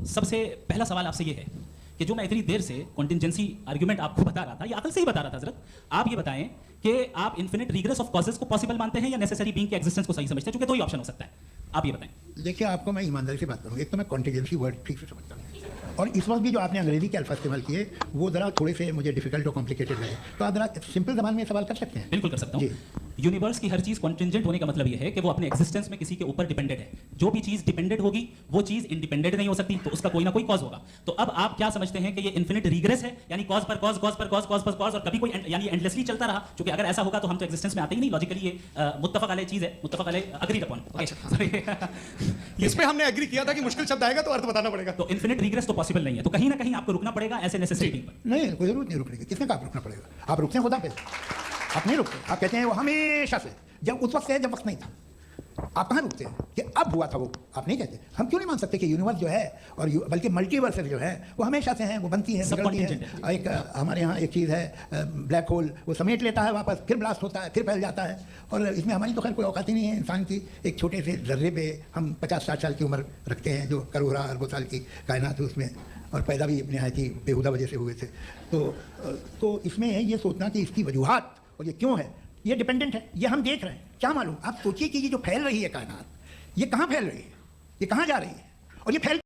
सबसे पहला सवाल आपसे ये है कि जो मैं इतनी देर से कॉन्टिंजेंसी आर्गुमेंट आपको बता रहा था, ये अकल से ही बता रहा था हजरत, आप ये बताएं कि आप इन्फिनिट रिग्रेस ऑफ कॉजेस को पॉसिबल मानते हैं या नेसेसरी बीइंग के एग्जिस्टेंस को सही समझते हैं, क्योंकि दो ही ऑप्शन हो सकता है, आप ये बताएं। देखिए, आपको मैं ईमानदारी से बात करूँ, एक तो मैं कॉन्टिजेंसी वर्ड ठीक से समझता हूँ, और इस वक्त भी जो आपने अंग्रेजी के अल्फाज इस्तेमाल किए वो ज़रा थोड़े से मुझे डिफिकल्ट और कॉम्प्लिकेटेड लगे, तो आप ज़रा सिंपल ज़बान में सवाल कर सकते हैं। बिल्कुल कर सकता हूँ। यूनिवर्स की हर चीज कॉन्टिंजेंट होने का मतलब ये है कि वो अपने एग्जिस्टेंस में किसी के ऊपर डिपेंडेंट है। जो भी चीज डिपेंडेंट होगी वो चीज इंडिपेंडेंट नहीं हो सकती, तो उसका कोई ना कोई कॉज होगा। तो अब आप क्या समझते हैं कि ये इन्फिनिट रिग्रेस है, यानी कॉज पर कॉज, कॉज पर कॉज, कॉज पर कॉज, और कभी कोई यानी एंडलेसली चलता रहा, क्योंकि अगर ऐसा होगा तो हम तो एग्जिस्टेंस में आते ही नहीं। लॉजिकली ये मुत्तफक अलैह चीज है, मुत्तफक अलैह अग्रीड अपॉन। इस पे हमने एग्री किया था कि मुश्किल शब्द आएगा तो अर्थ बताना पड़ेगा। तो इन्फिनिट रिग्रेस तो पॉसिबल नहीं है, तो कहीं ना कहीं आपको रुकना पड़ेगा ऐसे नेसेसरी बीइंग पर। नहीं, कोई जरूरत नहीं रुकने की। किसने कहा आप रुकना पड़ेगा? आप रुकते हैं खुदा पे, आप नहीं रुकते। आप कहते हैं वो हमेशा से, जब उस वक्त से जब वक्त नहीं था। आप कहाँ रुकते हैं कि अब हुआ था वो? आप नहीं कहते। हम क्यों नहीं मान सकते कि यूनिवर्स जो है और बल्कि मल्टीवर्सेस जो है वो हमेशा से हैं, वो बनती है, बिगड़ती है। एक हमारे यहाँ एक चीज़ है ब्लैक होल, वो समेट लेता है वापस, फिर ब्लास्ट होता है, फिर फैल जाता है, और इसमें हमारी तो खैर कोई औकात ही नहीं है इंसान की। एक छोटे से जर्रे पे हम 50-60 साल की उम्र रखते हैं, जो करोड़ों अरबों साल की कायनात है उसमें, और पैदा भी नहायत ही बेहुदा वजह से हुए थे। तो इसमें ये सोचना कि इसकी वजूहात और ये क्यों है, ये डिपेंडेंट है, ये हम देख रहे हैं, क्या मालूम। आप सोचिए कि ये जो फैल रही है कायनात, ये कहाँ फैल रही है, ये कहाँ जा रही है, और ये फैल